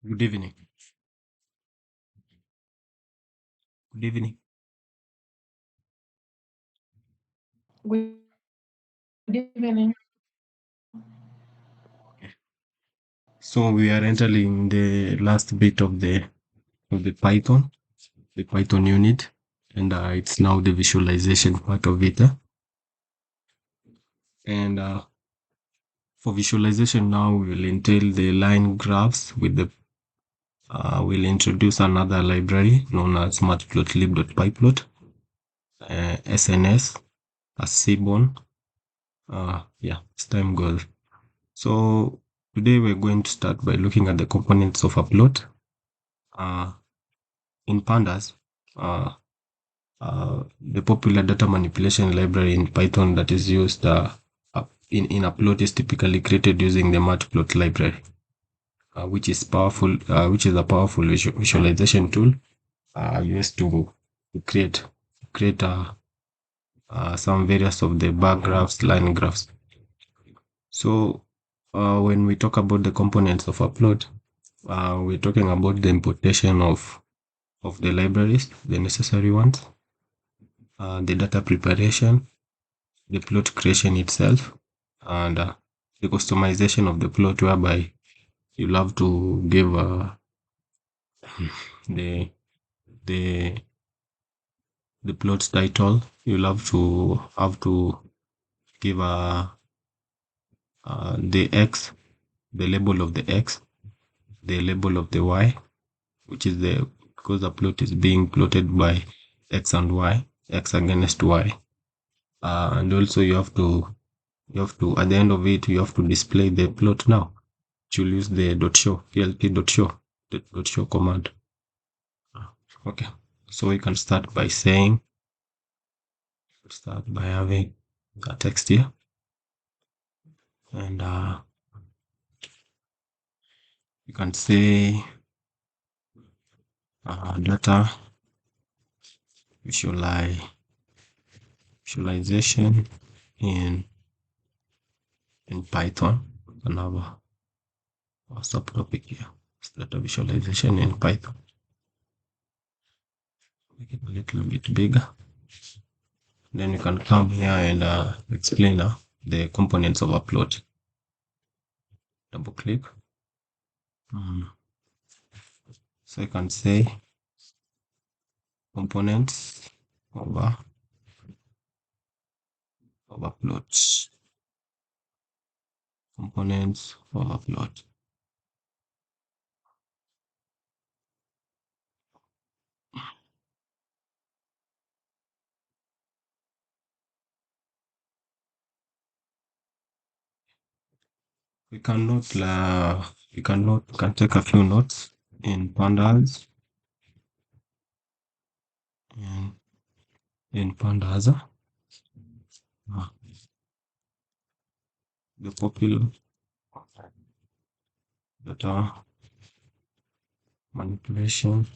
Good evening. Good evening. Good evening. Okay. So we are entering the last bit of the Python unit, and it's now the visualization part of it. And for visualization now, we will entail the line graphs with the. We'll introduce another library known as matplotlib.pyplot, SNS, as Seaborn. Yeah, as time goes. So today we're going to start by looking at the components of a plot. Uh, in pandas, uh, the popular data manipulation library in Python that is used in a plot is typically created using the matplotlib library, which is a powerful visualization tool used to create some various of the bar graphs, line graphs. So when we talk about the components of a plot, we're talking about the importation of the libraries, the necessary ones, the data preparation, the plot creation itself, and the customization of the plot, whereby you'll have to give the the the plot title. You'll have to give the x, the label of the x, the label of the y, which is the because the plot is being plotted by x and y, x against y, and also you have to at the end of it you have to display the plot now. You'll use the .show, plt.show, the .show command. Okay, so we can start by having a text here, and you can say data visualization in Python. And have a subtopic here. It's data visualization in Python. Make it a little bit bigger. Then you can come here and explain the components of a plot. Double click. So you can say components of a plot. Components of a plot. We can note, can take a few notes in pandas. In, in pandas, the popular data manipulation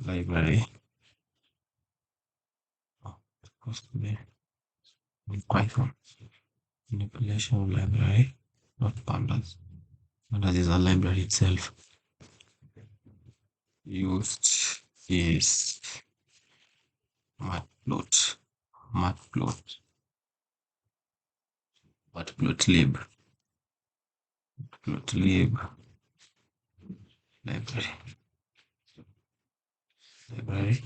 library. Possibly in Python. Manipulation library, not pandas. Pandas is a library itself. Used is matplot, matplot, matplotlib, matplotlib library, library.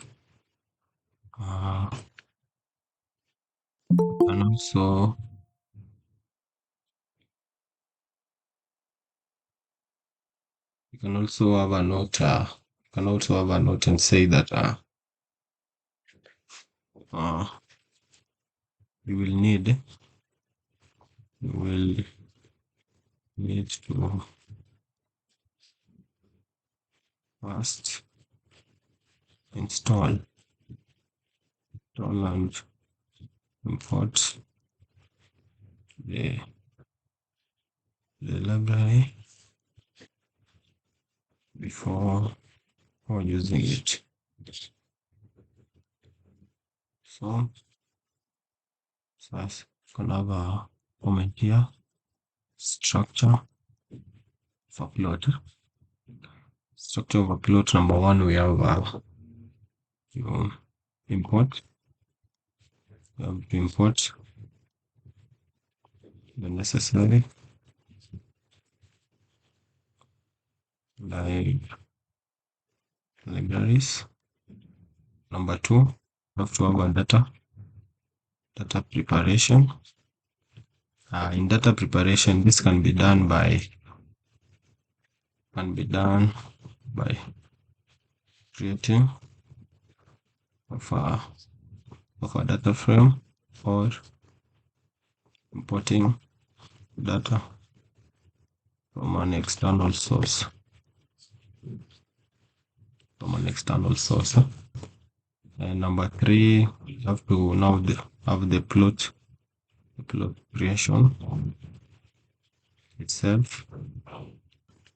Uh, and also you can also have a note. You can also have a note and say that uh, you will need to first install and import the library before using it. So first you can have a comment here, structure, of a plot. Structure of a plot, number one, we have you import. You have to import the necessary libraries. Number two, you have to have a data preparation. In data preparation, this can be done by creating of a data frame or importing data from an external source. And number three, you have to now have the plot creation itself.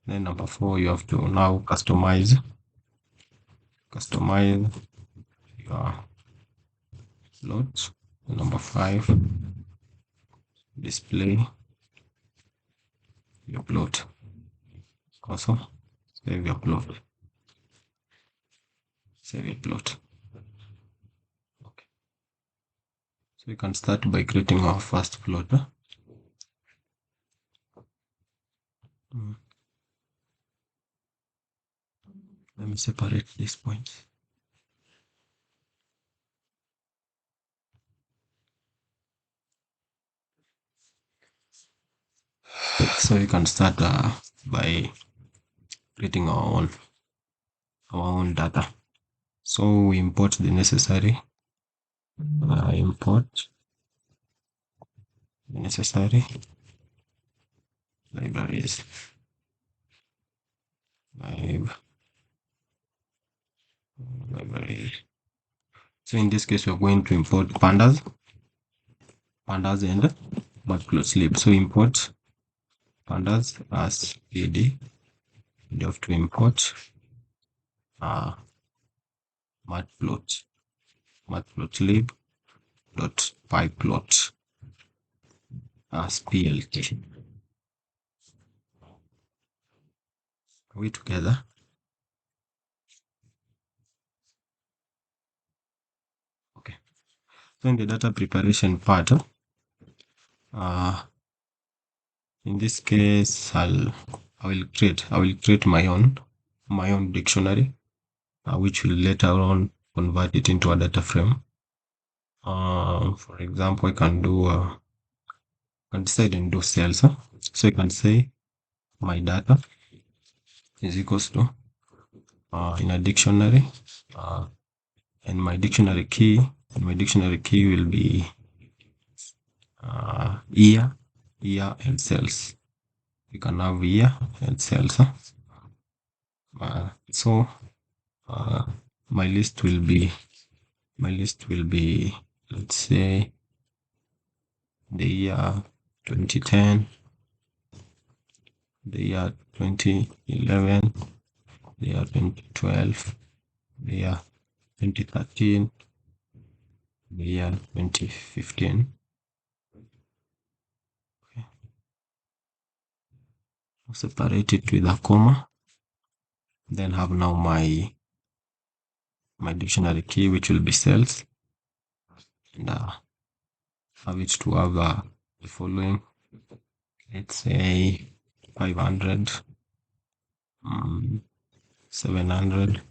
Then number four, you have to now customize your plot. And number five, display your plot. Also, save your plot. Okay. So we can start by creating our first plot. Let me separate these points. So you can start by creating our own data. So we import the necessary libraries. Library. So in this case, we're going to import pandas and matplotlib. So import pandas as pd. You have to import matplotlib.pyplot as plt. Are we together? Okay. So in the data preparation part, in this case, I will create my own dictionary, which will later on convert it into a data frame. For example, I can decide and do cells. So I can say my data is equals to in a dictionary, and my dictionary key will be year and cells. You can have year and cells. So my list will be, let's say, the year 2010, the year 2011, the year 2012, the year 2013, the year 2015. Okay. I'll separate it with a comma. Then have now my dictionary key, which will be cells, and have it to have the following. Let's say 500, 700,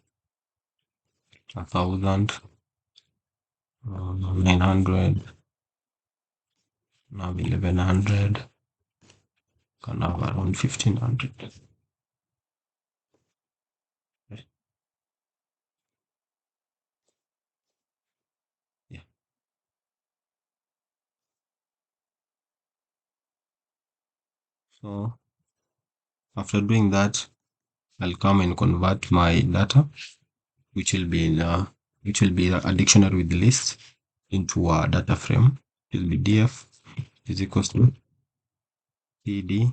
1,000, 900, now 1,100, can have around 1,500. Okay. Yeah. So after doing that, I'll come and convert my data, which will be a dictionary with lists, into a data frame. It will be df is equals to pd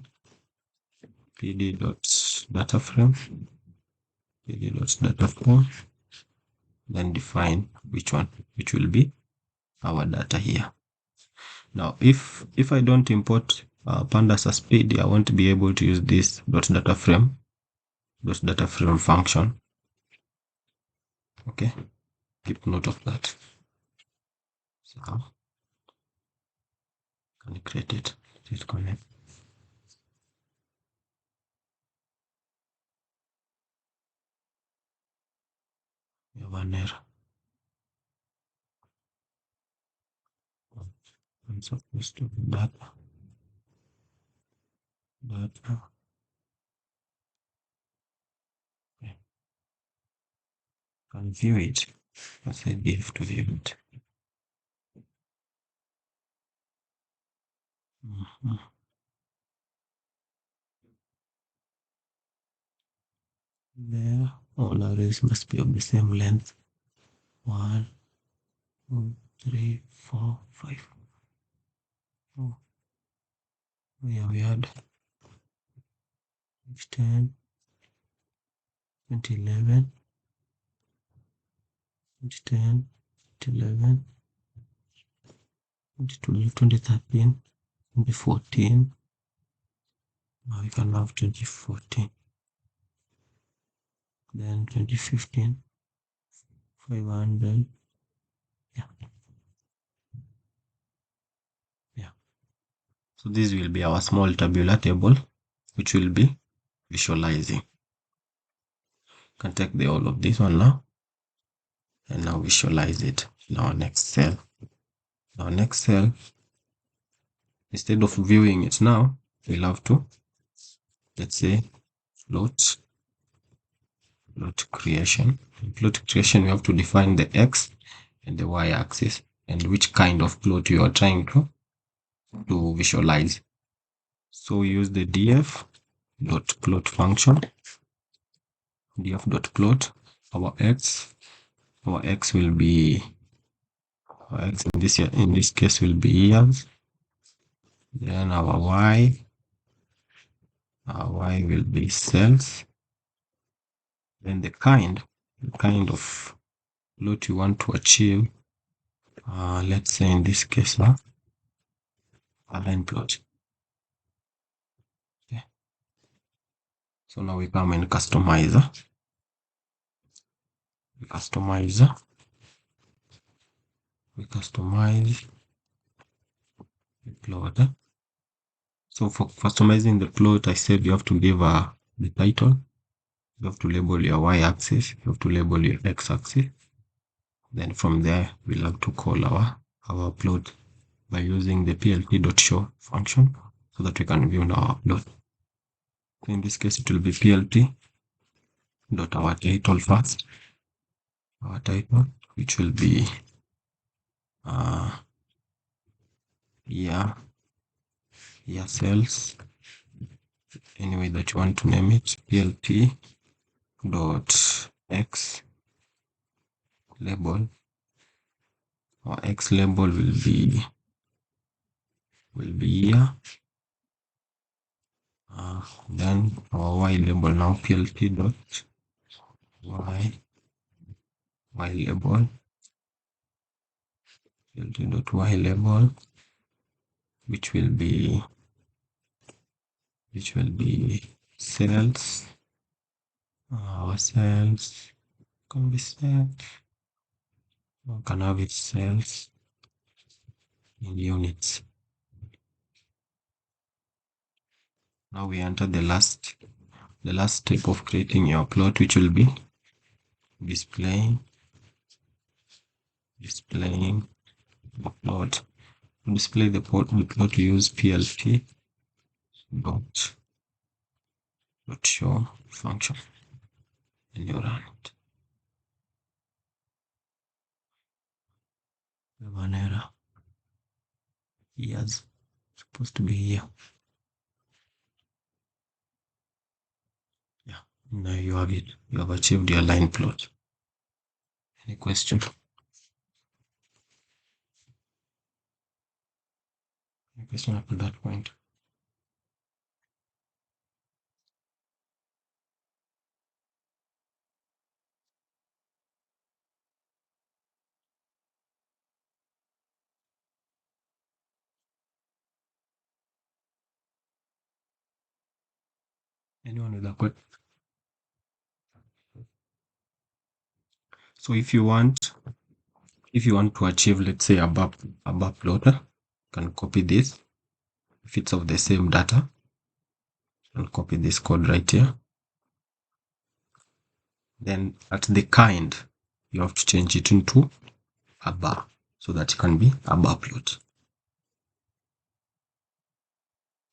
dot data frame, then define which will be our data here. Now if I don't import pandas are speedy, I won't be able to use this data frame function. Okay, keep note of that. So can you create it? Just connect. You have an error. I'm supposed to do data. Okay. Can view it. I said div to view it. There, all arrays must be of the same length. 1, 2, 3, 4, 5. Oh, yeah, we had 10, 2011, 2010, 2011, 2012, 2013, 2014. Now we can have 2014. Then 2015, 500. Yeah. Yeah. So this will be our small tabular table, which will be visualizing. Can take the all of this one now, and now visualize it in our next cell. Our next cell, instead of viewing it now, we'll have to, let's say, float creation. In float creation, we have to define the x and the y axis and which kind of plot you are trying to visualize. So we use the df.plot function. df.plot. Our x will be, our x in this case will be years. Then our y will be cells. Then the kind of plot you want to achieve, let's say in this case now, a line plot. Okay. So now we come in customizer. We customize the plot. So for customizing the plot, I said you have to give the title. You have to label your y-axis. You have to label your x-axis. Then from there, we'll have to call our plot by using the plt.show function so that we can view our plot. So in this case, it will be plt dot our title first. Our title, which will be yeah cells, any way that you want to name it. Plt dot x label. Our x label will be year. Then our y label now, plt dot y label, plt dot y label, which will be cells. Our cells can be cells. We can have it cells in units. Now we enter the last step of creating your plot, which will be displaying the plot. To display the plot, we use plt dot show function, and you run it. We have an error. Years supposed to be here. Yeah, now you have it. You have achieved your line plot. Any question? Any question up to that point? Anyone with a question? So if you want to achieve, let's say, a bar plot, you can copy this. If it's of the same data, you can copy this code right here. Then at the kind, you have to change it into a bar so that it can be a bar plot.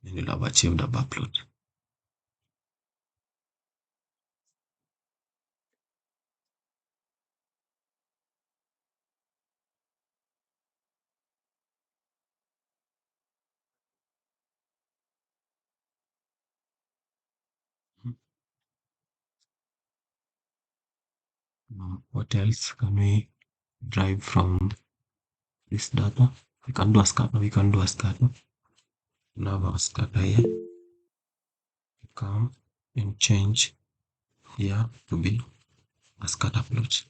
Then you'll have achieved a bar plot. What else can we drive from this data? We can do a scatter. Now our scatter here. Come and change here to be a scatter plot.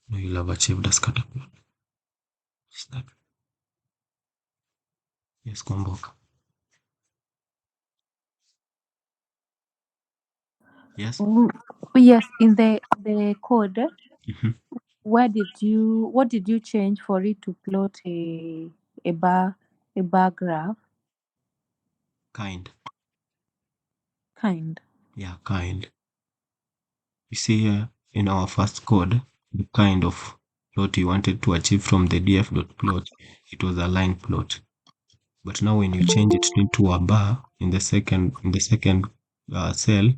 Now you'll have achieved a scatter plot. Snap. Yes, Kwamboka. Yes. Yes, in the code, Mhm. what did you change for it to plot a bar graph? Kind. Kind. Yeah, kind. You see here in our first code, the kind of plot you wanted to achieve from the df.plot, it was a line plot. But now when you change it into a bar in the second cell,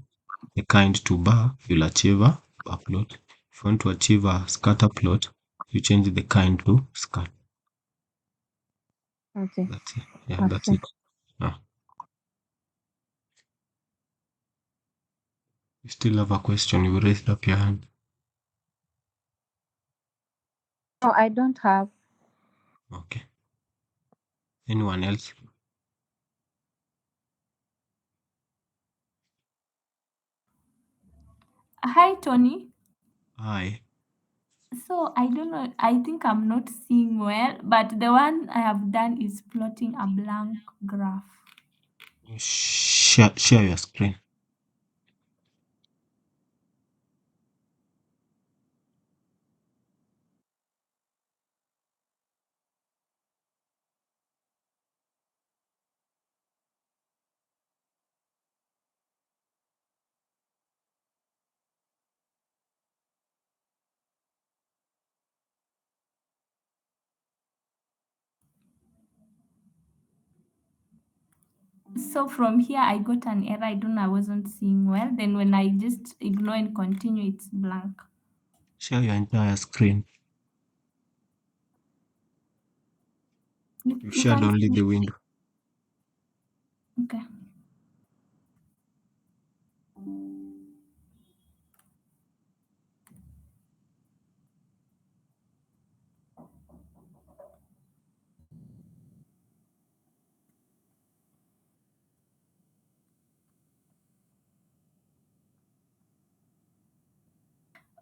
the kind to bar, you'll achieve a bar plot. If you want to achieve a scatter plot, you change the kind to scatter. Okay. That's it. Yeah, that's Okay. it. Ah. You still have a question? You raised up your hand. No, I don't have. Okay. Anyone else? Hi, Tony. Hi. So I don't know. I think I'm not seeing well, but the one I have done is plotting a blank graph. Share your screen. So from here, I got an error. I don't know. I wasn't seeing well. Then when I just ignore and continue, it's blank. Share your entire screen. You shared can only see. the window. Okay.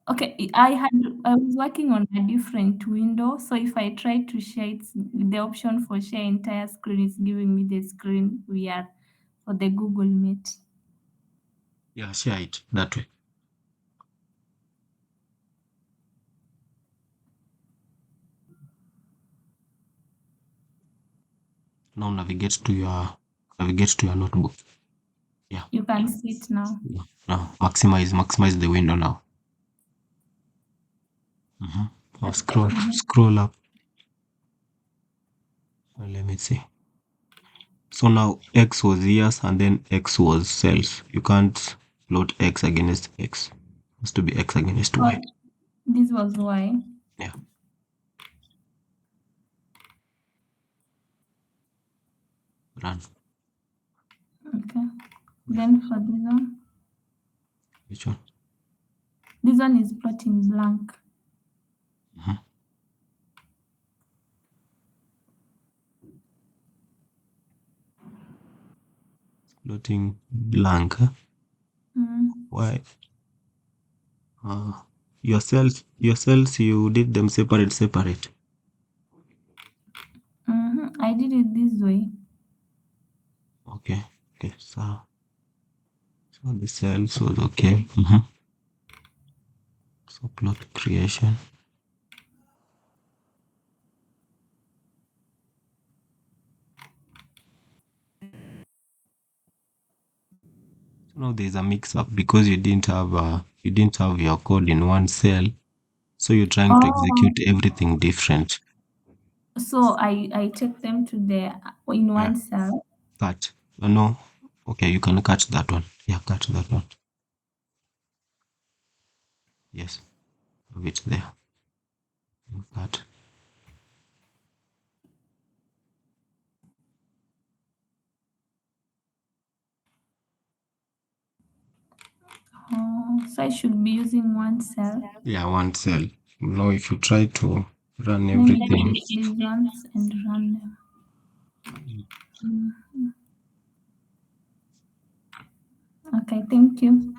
Okay, I was working on a different window, so if I try to share, the option for share entire screen is giving me the screen we are for the Google Meet. Yeah, share it that way. Now navigate to your notebook. Yeah. You can see it now. Yeah. Now maximize the window now. Now scroll up. Let me see. So now X was years and then X was cells. You can't plot X against X. It has to be X against Y. This was why. Yeah. Run. Okay. Then for this one, Which one? this one is plotting blank. Plotting blank. Huh? Mm. Why? Your cells you did them separate. I did it this way. Okay. So So the cells was okay. So plot creation. So now there's a mix up because you didn't have your code in one cell. So you're trying to execute everything different. So I take them to the in Yeah. one cell. Cut. No. Okay, you can cut that one. Yeah, cut that one. Yes. Have it there. Cut. So I should be using one cell. Yeah, one cell. Now if you try to run Let me everything. delete these ones and run them. Okay, thank you.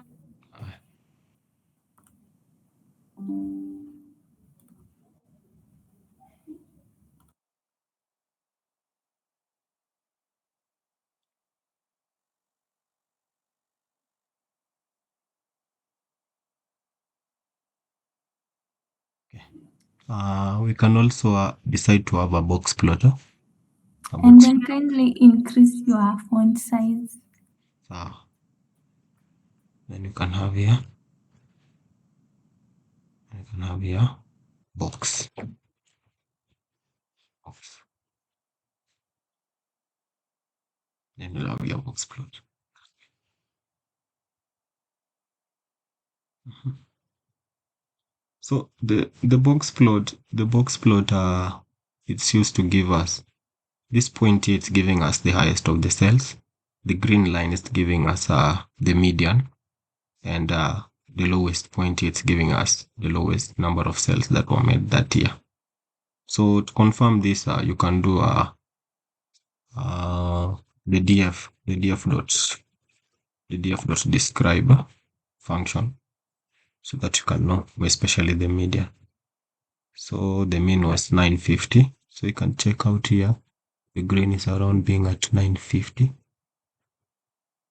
We can also decide to have a box plotter. And then kindly increase your font size. Then you can have here. You can have here box. Then you'll have your box plot. So the box plot, it's used to give us this point here. It's giving us the highest of the cells. The green line is giving us the median, and the lowest point here, it's giving us the lowest number of cells that were made that year. So to confirm this, you can do the df dot describe function, so that you can know, especially the median. So the mean was 950. So you can check out here. The green is around being at 950.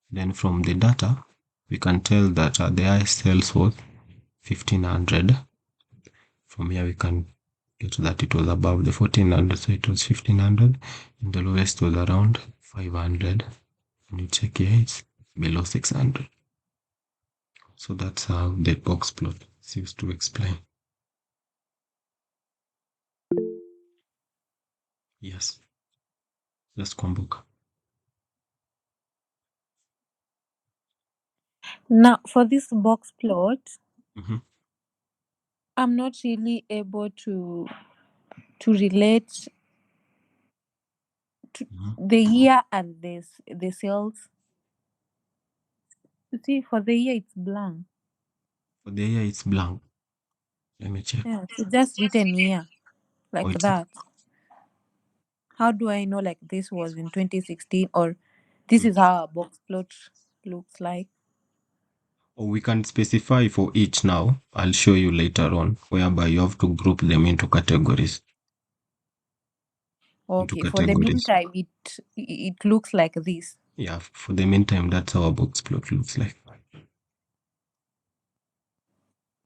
Then from the data, we can tell that the highest cells was 1500. From here, we can get that it was above the 1400, so it was 1500. And the lowest was around 500. And you check here, it's below 600. So that's how the box plot is used to explain. Yes. Just Kwamboka. Now, for this box plot, Mm-hmm. I'm not really able to relate to the year and the cells. You see, for the year it's blank. For the year, it's blank. Let me check. Yeah, it's just written here like it's that. How do I know like this was in 2016 or this is how a box plot looks like? Or we can specify for each now. I'll show you later on, whereby you have to group them into categories. Okay, for the meantime, it looks like this. Yeah, for the meantime, that's how a box plot looks like.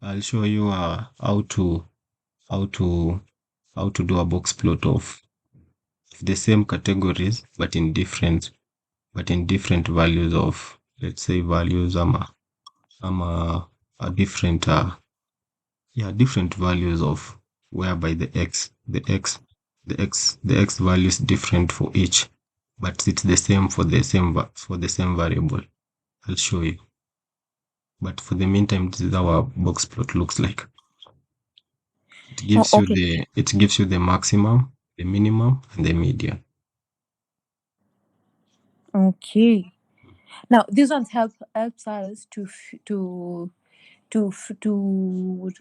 I'll show you how to do a box plot of the same categories, but in different values of, let's say, values different different values of, whereby the x value is different for each, but it's the same for the same variable. I'll show you. But for the meantime, this is how our box plot looks like. It gives you the maximum, the minimum, and the median. Okay. Now these ones helps us to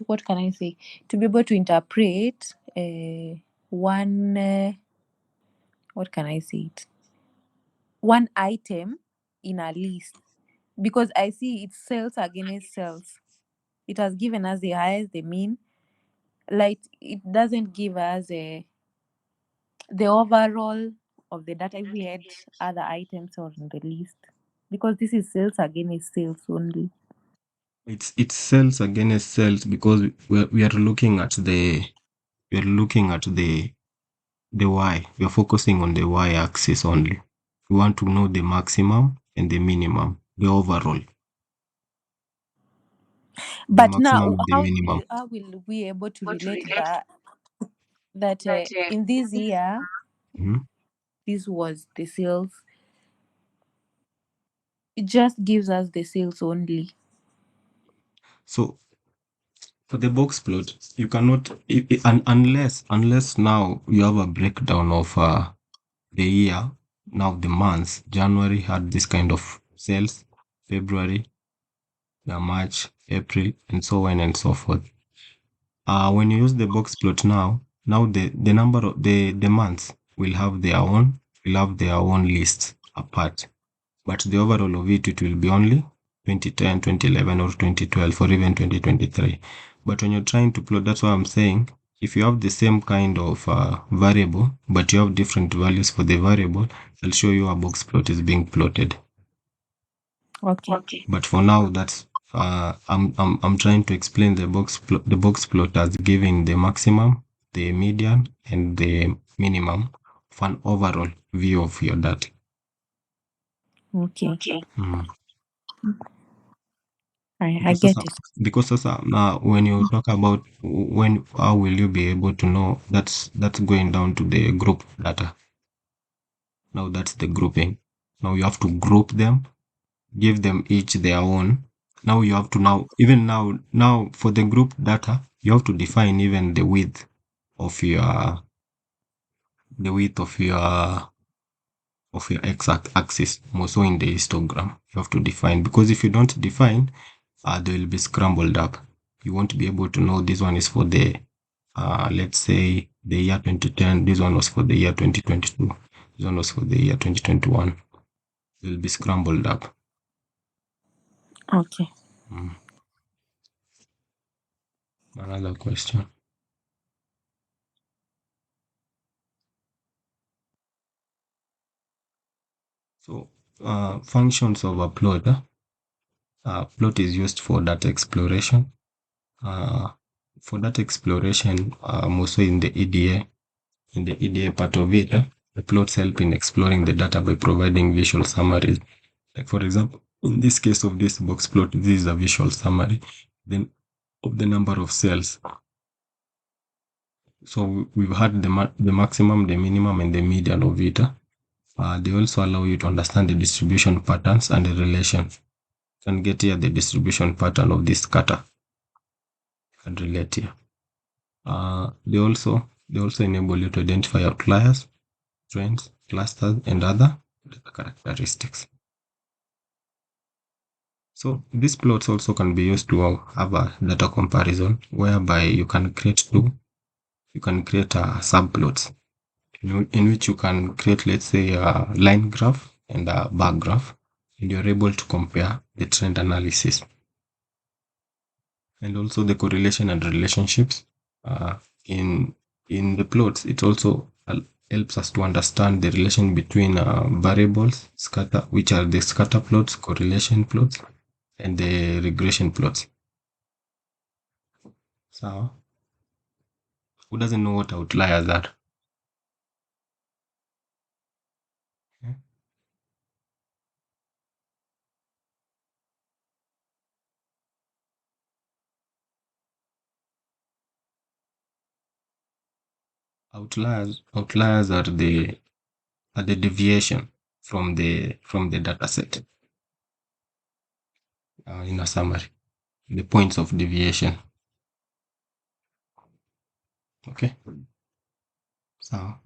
what can I say, to be able to interpret one what can I say it, one item in a list, because I see it's cells against cells. It has given us the highest, the mean, like it doesn't give us the overall of the data if we had other items on the list. Because this is sales against sales only. It's cells against cells because we are looking at the y. We are focusing on the y-axis only. We want to know the maximum and the minimum, the overall. But maximum now, and the minimum. how will we able to relate that in this year Mhm. this was the sales? It just gives us the sales only. So for the box plot, you cannot unless now you have a breakdown of the year. Now the months, January had this kind of sales, February, March, April, and so on and so forth. When you use the box plot now the number of the months will have their own lists apart, but the overall of it will be only 2010, 2011, or 2012, or even 2023. But when you're trying to plot, that's what I'm saying. If you have the same kind of variable, but you have different values for the variable, I'll show you a box plot is being plotted. Okay. But for now, that's I'm trying to explain the box plot as giving the maximum, the median, and the minimum of an overall view of your data. Okay. Mm. I get it. Because now when you talk about how will you be able to know, that's going down to the group data. Now that's the grouping. Now you have to group them, give them each their own. Now you have to now for the group data, you have to define even the width of your x-axis, more so in the histogram. You have to define, because if you don't define, they will be scrambled up. You won't be able to know this one is for the let's say the year 2010, this one was for the year 2022, this one was for the year 2021. They will be scrambled up. Okay. Another question. So functions of a plot. Plot is used for data exploration. For data exploration, mostly in the EDA part of it, the plots help in exploring the data by providing visual summaries. Like for example, in this case of this box plot, this is a visual summary then of the number of cells. So we've had the maximum, the minimum, and the median of it. They also allow you to understand the distribution patterns and the relations. You can get here the distribution pattern of this scatter. You can relate here. They also enable you to identify outliers, trends, clusters, and other data characteristics. So these plots also can be used to have a data comparison, whereby you can create subplots in which you can create, let's say, a line graph and a bar graph, and you're able to compare the trend analysis. And also the correlation and relationships in the plots. It also helps us to understand the relation between variables, which are the scatter plots, correlation plots, and the regression plots. So, who doesn't know what outliers are? Okay. Outliers are the deviation from the data set. In a summary, the points of deviation. Okay. So,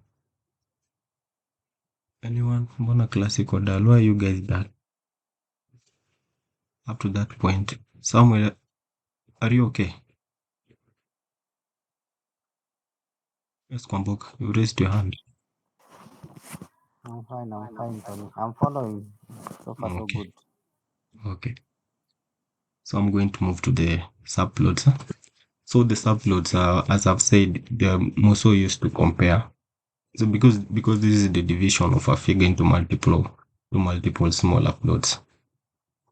anyone? Mbona classical dal? Why are you guys that? Up to that point. Samuel, are you okay? Yes, Kwamboka, you raised your hand. I'm fine, Tony. I'm following. So far, so Okay. good. Okay. So I'm going to move to the subplots. So the subplots are, as I've said, they're more so used to compare. So because this is the division of a figure into multiple smaller plots.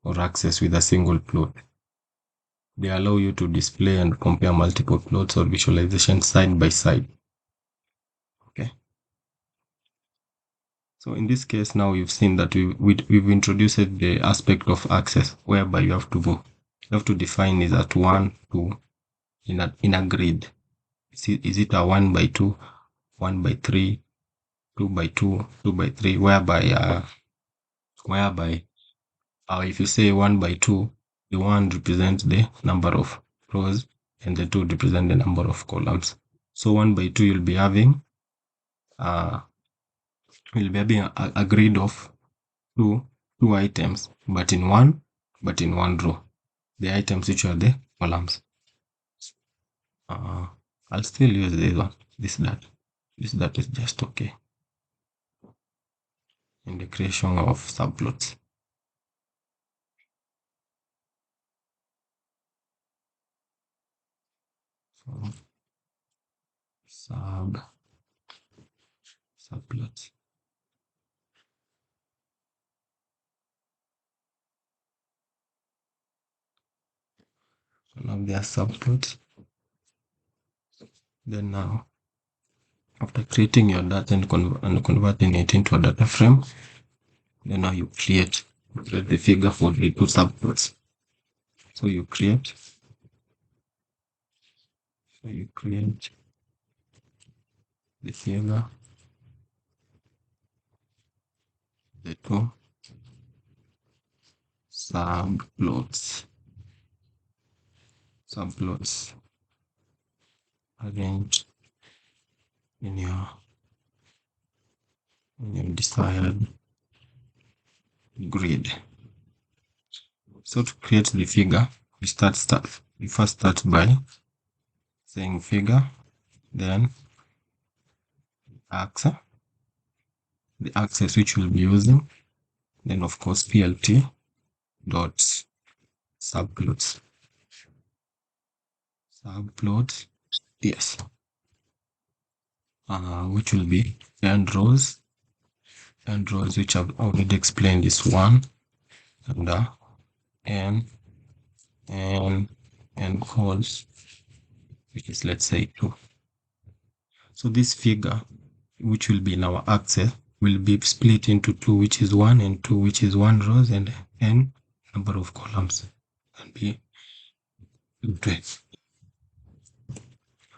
or access with a single plot. They allow you to display and compare multiple plots or visualizations side by side. Okay. So in this case, now you've seen that we've introduced the aspect of access, whereby you have to define is at 1, 2 in a grid. Is it a 1 by 2, 1 by 3, 2 by 2, 2 by 3, whereby if you say 1 by 2, the 1 represents the number of rows and the 2 represent the number of columns. So 1 by 2, you'll be having a grid of two items, but in one row. The items which are the columns. I'll still use this one. This that is just okay. In the creation of subplots. So subplots. So now they are subplots. Then now, after creating your data and converting it into a data frame, then now you create the figure for the two subplots. So you create the figure, the two subplots arranged in your desired grid. So to create the figure, we first start by saying figure, then axis, the axis which we'll be using, then of course plt dot subplots, yes, which will be end rows, which I've already explained is 1, and and calls, which is, let's say, 2. So this figure, which will be in our axis, will be split into 2, which is 1, and 2, which is 1 rows, and n number of columns can be 12.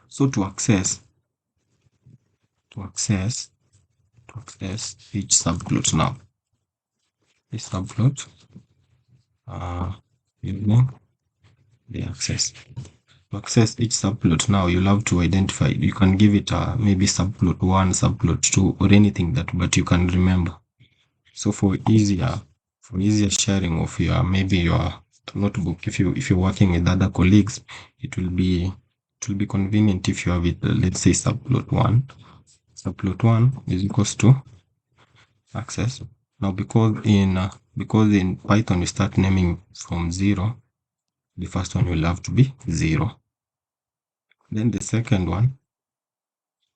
So to access each subplot now, this subplot using the access. To access each subplot now, you'll have to identify. You can give it maybe subplot 1, subplot 2, or anything but you can remember. So for easier sharing of your notebook, if you're working with other colleagues, it will be convenient if you have it. Let's say subplot 1. Subplot 1 is equals to access. Now because in Python you start naming from 0, the first one will have to be 0. Then the second one,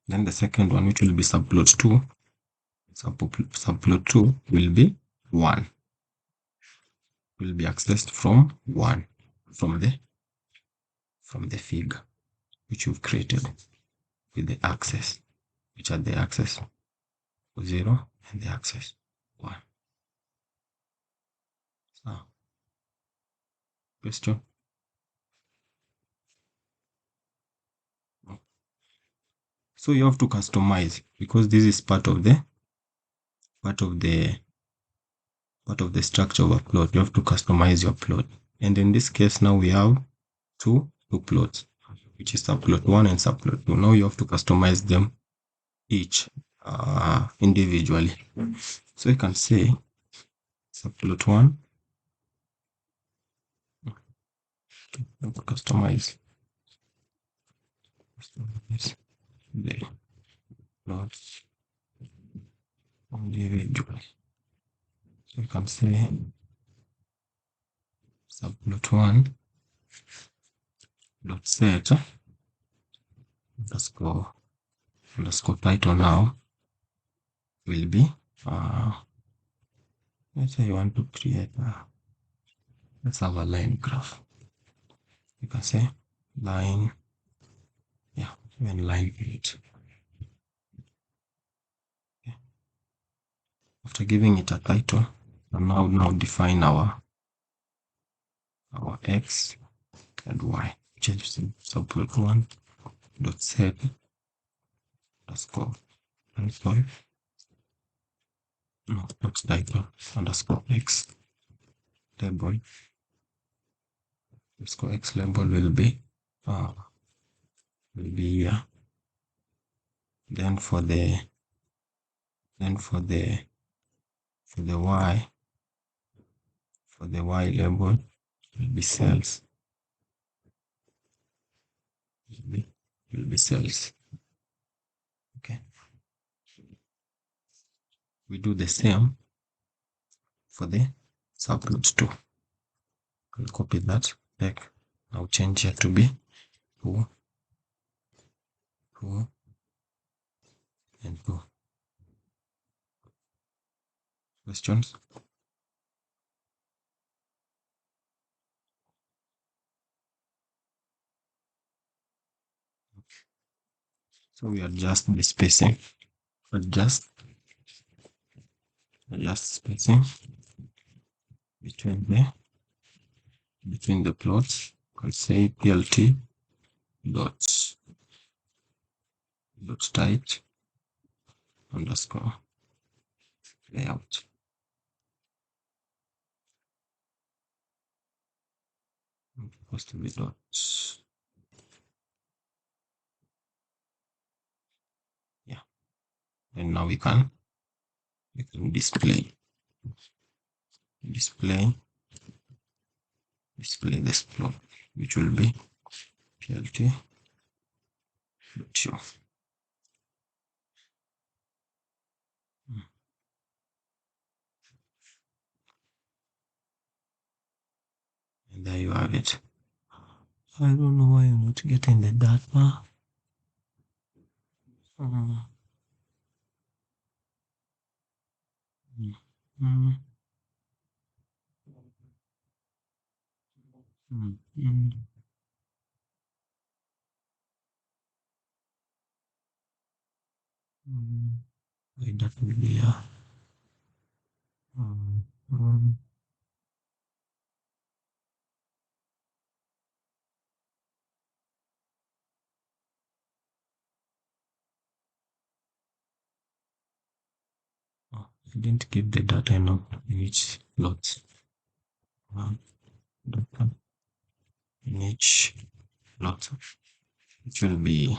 which will be subplot 2, subplot 2 will be 1. Will be accessed from 1, from the figure which you've created with the access, which are the access 0 and the access 1. So, question? So you have to customize, because this is part of the structure of a plot. You have to customize your plot, and in this case now we have two plots, which is subplot 1 and subplot 2. Now you have to customize them each individually. So you can say subplot 1, customize the plots individually. So you can say subplot 1 dot set underscore title now will be let's say you want to create let's have a line graph. You can say line, even line weight. Okay. After giving it a title, and now define our x and y. Change to subplot 1 dot set underscore dot title underscore x label underscore x label will be here. Then for the y label will be cells. Will be cells. Okay. We do the same for the subplot 2. I'll copy that back. I'll change here to be 2 and 2. Questions? So we adjust the spacing. Adjust spacing between the plots. I'll say plt dot type underscore layout. Supposed to be dot. Yeah. And now we can display this plot, which will be plt dot show. And there you have it. I don't know why I'm not getting the data. Wait, that will be I didn't give the data enough in each plot. Data in each plot, it will be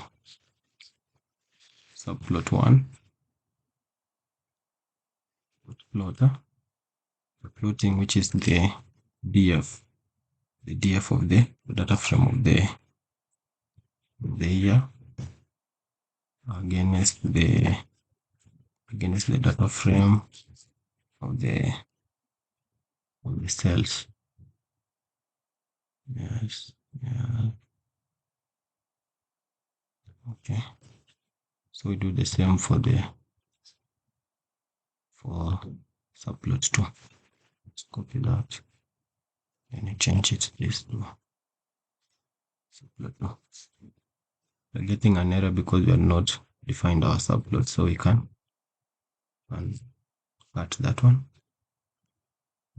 subplot 1. Plotter, the plotting, which is the df of the data frame of the year against the data frame of the cells. Yes, yeah. Okay. So we do the same for subplot 2. Let's copy that and change it this to subplot 2. We're getting an error because we are not defined our subplot, so we can cut that one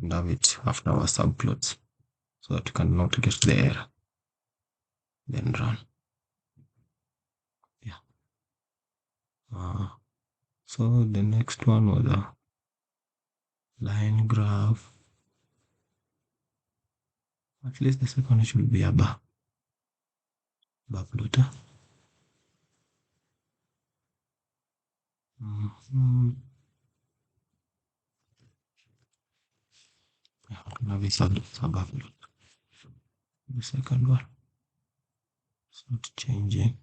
and have it after our subplots so that we cannot get the error. Then run. Yeah. So the next one was a line graph. At least the second one should be a bar plotter. Yeah, now we saw the bar plotter. The second one. It's not changing.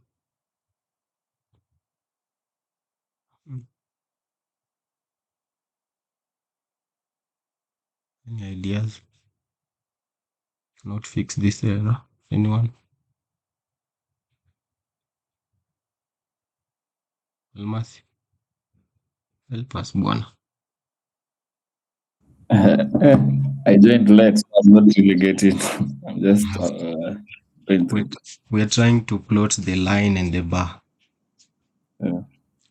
Any ideas? Not fix this error. Anyone? Almasi, help us, bwana. I joined late, so I'm not really getting. I'm just going through. We're trying to plot the line and the bar. Yeah.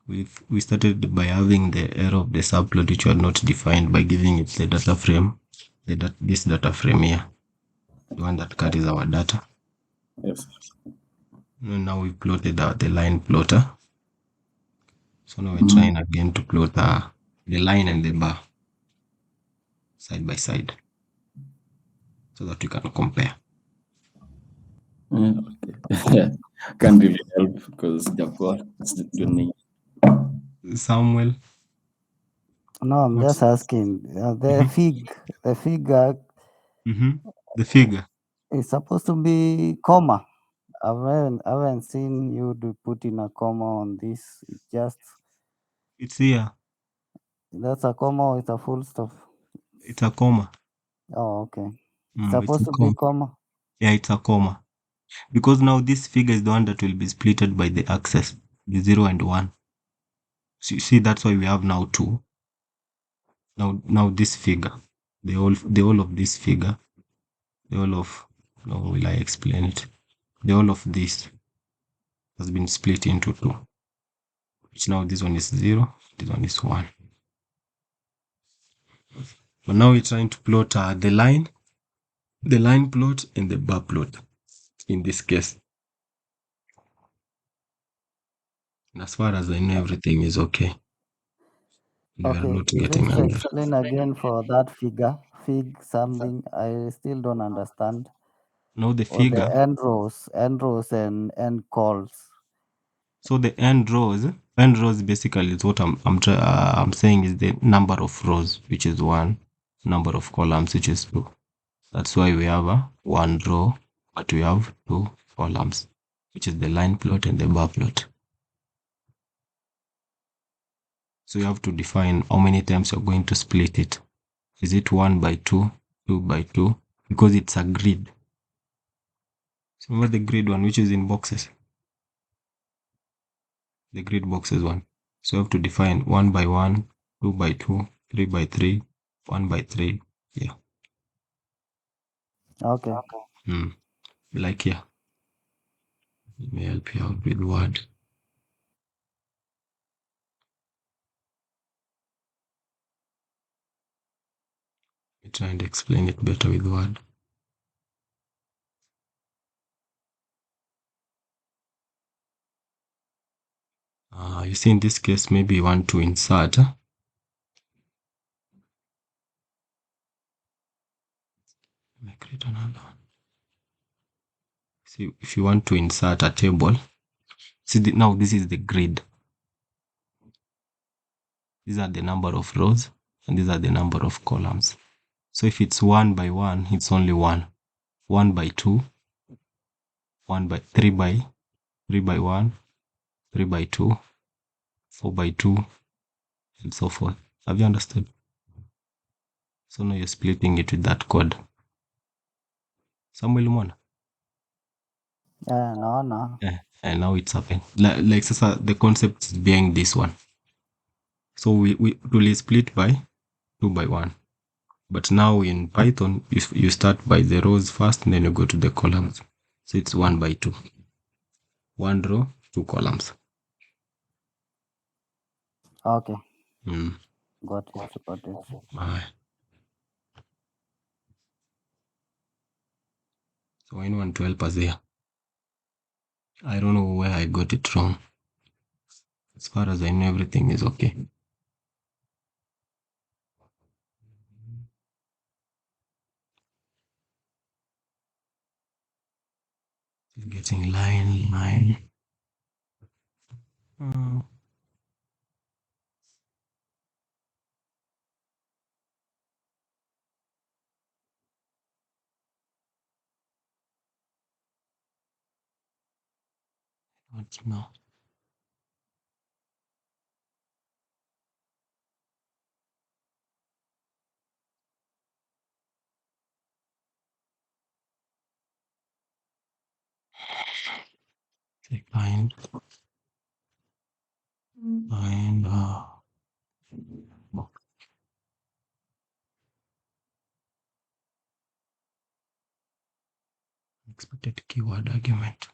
We started by having the error of the subplot which was not defined by giving it the data frame, this data frame here, the one that carries our data. Yes. Now we plotted the line plotter. So now we're trying again to plot the line and the bar side by side so that we can compare. Yeah, okay. Can't really help because Jaguar is doing me. Samuel, No, I'm what's just asking. The figure the figure? is supposed to be comma. I haven't seen you do put in a comma on this. It just It's here. that's a comma with a full stop. It's a comma. Oh, okay. It's It's a supposed to be comma. comma. Yeah, it's a comma. Because now this figure is the one that will be splitted by the axis, the 0 and 1. So you see, that's why we have now 2. Now this figure, the whole of this figure, the whole of, no, will I explain it? The whole of this has been split into 2. Which now this one is 0, this one is 1. But now we're trying to plot the line plot and the bar plot in this case. And as far as I know, everything is okay. We are Okay, not you getting need to under. explain again for that figure. Fig something. I still don't understand. Now the Or the figure. end rows and end calls. So the end rows basically is what I'm saying is the number of rows, which is 1, number of columns, which is 2. That's why we have a 1 row, but we have 2 columns, which is the line plot and the bar plot. So you have to define how many times you're going to split it. Is it 1 by 2, 2 by 2? Because it's a grid. So remember the grid one, which is in boxes. The grid boxes one. So you have to define 1 by 1, 2 by 2, 3 by 3, 1 by 3. Yeah. Okay. Like here. Let me help you out with Word. Let me try and explain it better with Word. You see, in this case, maybe you want to insert. Let me create another one. See, if you want to insert a table, see, now this is the grid. These are the number of rows, and these are the number of columns. So if it's 1 by 1, it's only 1. 1 by 2, 1 by 3 by 1, 3 by 2, 4 by 2, and so forth. Have you understood? So now you're splitting it with that code. Samuel Mona. No. And now it's happened. Like so the concept is behind this one. So we will split by 2 by 1. But now in Python, you start by the rows first, and then you go to the columns. So it's 1 by 2. 1 row, 2 columns. Okay. Got it. So anyone to help us here? I don't know where I got it wrong. As far as I know, everything is okay. Getting line. What now? Find expected keyword argument.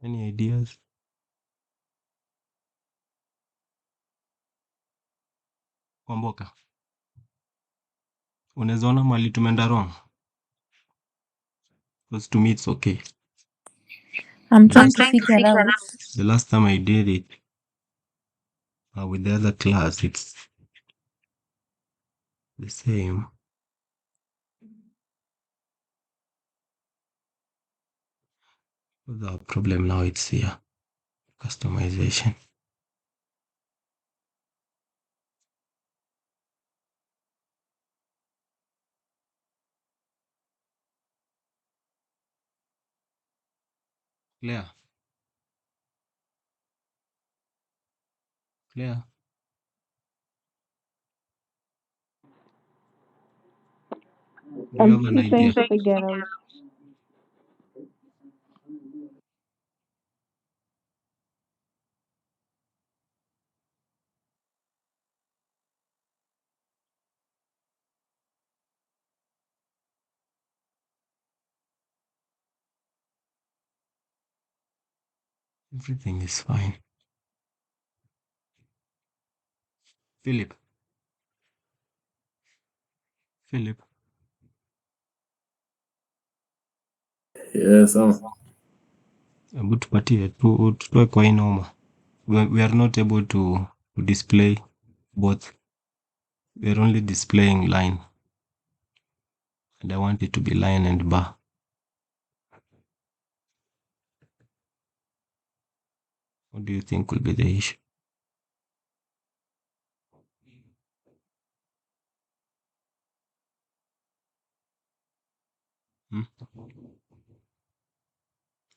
Any ideas? Kwamboka, unaweza ona mali tumeenda wrong? Because to me it's okay. I'm The trying last, to figure out. the last time I did it with the other class, it's the same. The problem now it's here. Customization. Clear. Clear. Do you I'm have an still trying idea? to figure out. Everything is fine. Philip. Yes, Hebu tupatie tutoe kwa hii noma. We are not able to display both. We are only displaying line. And I want it to be line and bar. What do you think will be the issue?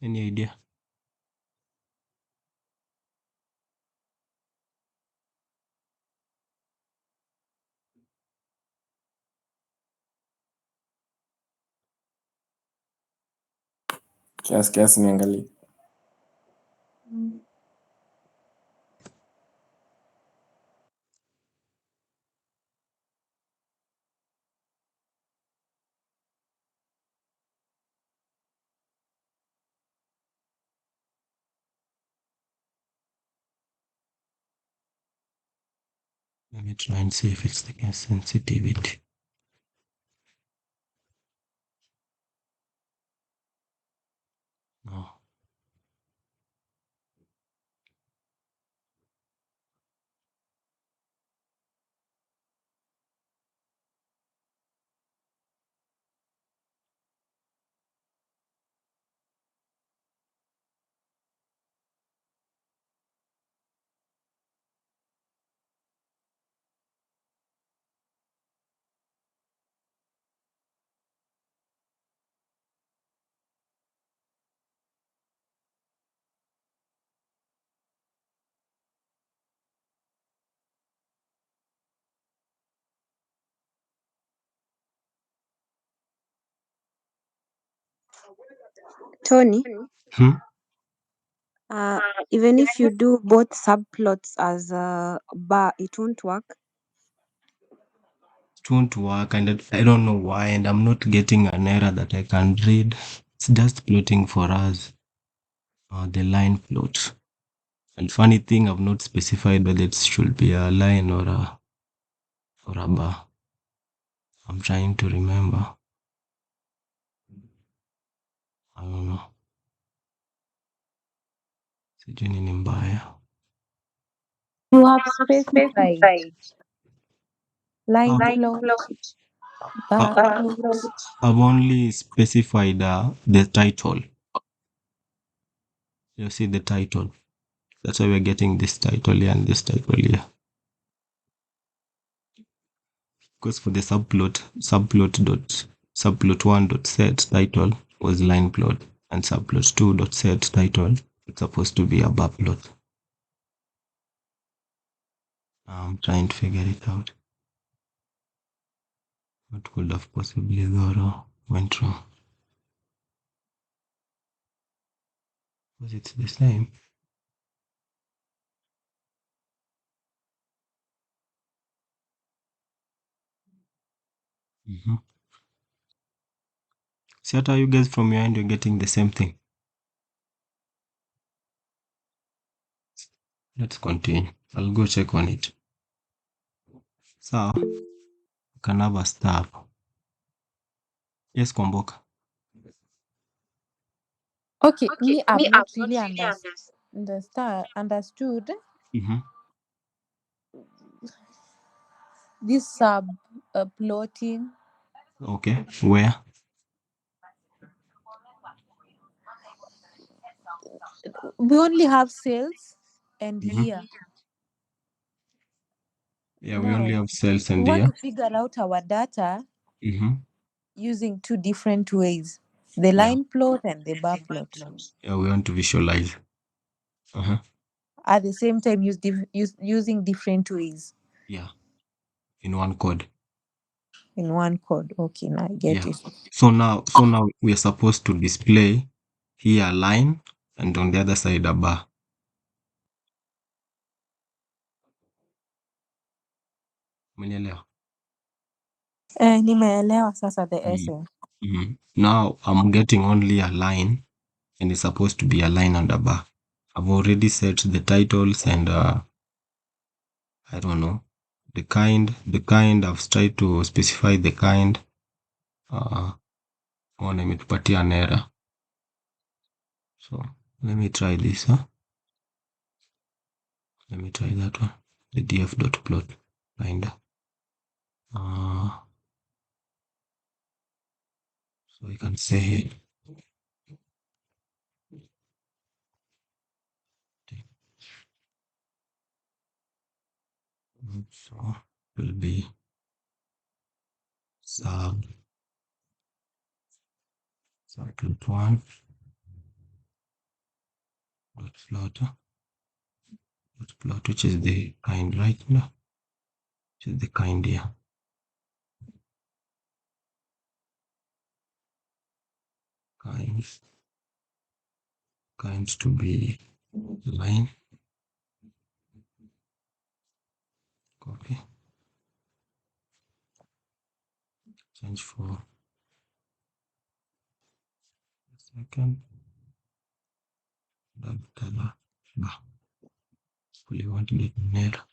Any idea? kiasi niangalie. Let me try and see if it's the sensitivity. No. Tony, Hmm? even if you do both subplots as a bar, it won't work. It won't work, and I don't know why, and I'm not getting an error that I can read. It's just plotting for us. The line plot. And funny thing, I've not specified whether it should be a line or a bar. I'm trying to remember. I don't know. Sijui nini mbaya. You have specified line Ah, plot, uh, bar plot. I've only specified the title. You see the title. That's why we're getting this title here and this title here. Because for the subplot 1.set title was line plot, and subplot 2.set title it's supposed to be a bar plot. I'm trying to figure it out. What could have possibly went wrong? Was it the same? See, what are you guys from your end? You're getting the same thing. Let's continue. I'll go check on it. So, you can have a start. Yes, Komboka. Okay, me, I've not really understood Mm-hmm. this sub plotting. Okay, where? We only have sales and Mhm. year. Yeah, we only Now, have cells we and want year. to figure out our data Mm-hmm. using two different ways, the Yeah. line plot and the bar plot. Yeah, we want to visualize. Uh-huh. At the same time, using different ways Yeah, in one code. in one code. Okay, now I get Yeah. it. So now we are supposed to display here a line and on the other side a bar. Umenielewa? Nimeelewa sasa the essence. Mm-hmm. Now I'm getting only a line and it's supposed to be a line and a bar. I've already set the titles and I don't know the kind. I've tried to specify the kind. One imetupatia an error. So let me try this. Let me try that one. The df.plot finder. So we can say here. So it will be sub plot one dot plot, which is the kind right now, which is the kind here. Kinds to be line. Copy. Change for a second. We want to get an error.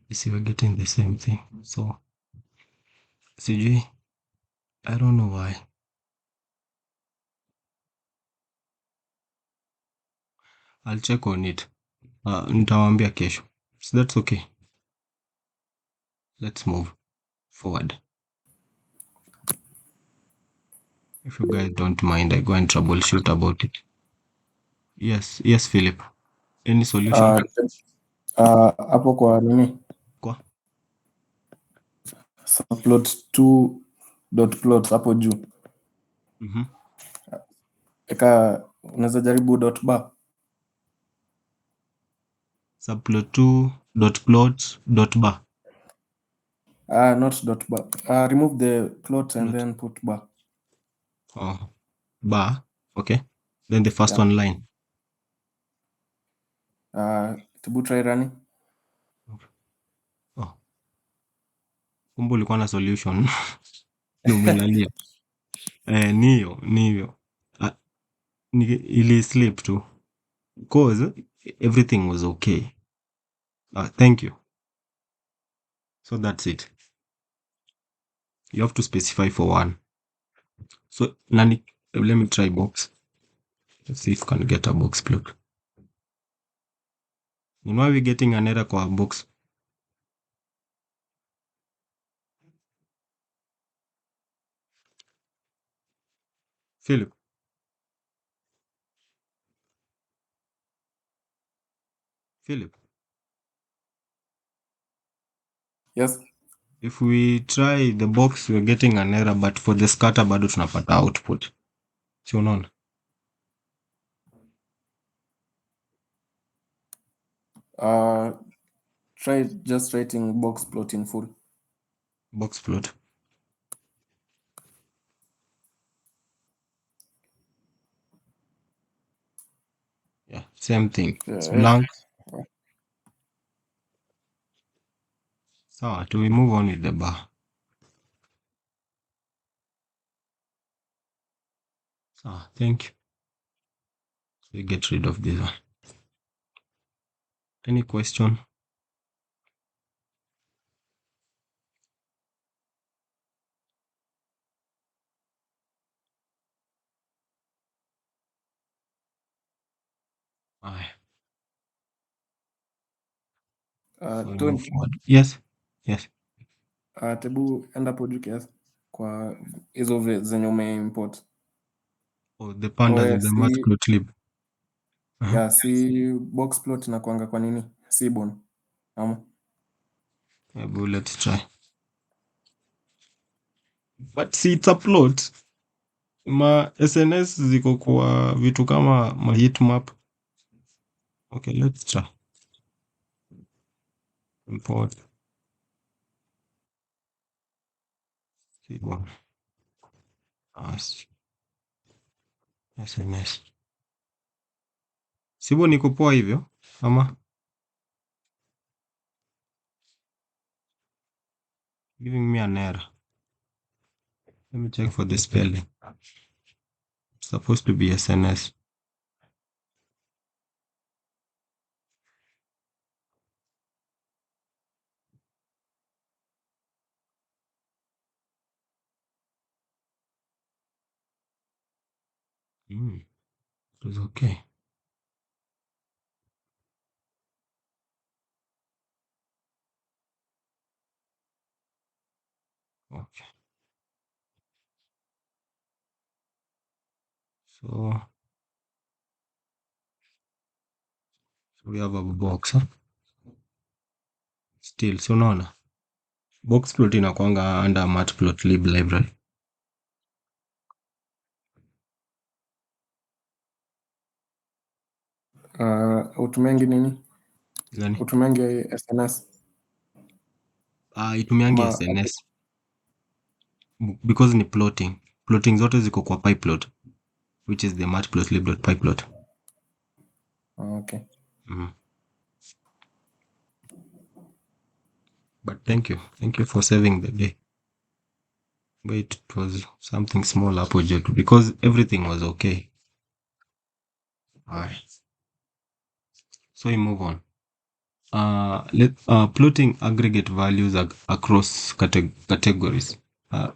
You see, we're getting the same thing. So CG, I don't know why. I'll check on it. Nitawaambia kesho. So that's okay. Let's move forward. If you guys don't mind, I go and troubleshoot about it. Yes, Philip. Any solution? Hapo kwa nini? Kwa? Subplot 2 dot plot hapo juu. Mhm. Eka unaweza jaribu dot bar. Subplot 2 dot plot dot bar. Not dot bar. Remove the plot and then put bar. Oh, bar. Okay. Then the first one line. Tubu try running. Oh. Kumbe ulikuwa na solution. Numelalia. Niyo. Ili sleep too. Because everything was okay. Thank you. So that's it. You have to specify for one. So let me try box. Let's see if we can get a box plot. And why are we getting an error kwa box? Philip. Yes. If we try the box, we're getting an error, but for the scatter bado tunapata output. Si unaona? Try just writing box plot in full. Box plot. Yeah, same thing. It's Yeah. blank. So, do we move on with the bar? So, thank you. So we get rid of this one. Any question? Aye. So we Tony, move forward. Yes. Yes. tebu enda hapo juu kiasi kwa hizo zenye umeimport. Oh, the pandas with the matplotlib. Yeah, si box plot inakuanga kwa nini? Seaborn. Ama Maybe let's try. But see, it's a plot. Ma SNS ziko kwa vitu kama ma heatmap. Okay, let's try. Import. Seaborn. SNS. Seaborn iko poa hivyo ama giving me an error. Let me check for the spelling. It's supposed to be SNS. It was okay. Okay. So we have a box. Huh? Still, so unaona box plot inakwanga under matplotlib library. utumengi nini? Gani? Utumengi SNS. Itumiangi SNS because ni plotting. Plotting zote ziko kwa pyplot, which is the matplotlib.pyplot. Okay. But thank you for saving the day. Wait, it was something small project because everything was okay. Alright. So we move on. Plotting aggregate values across categories.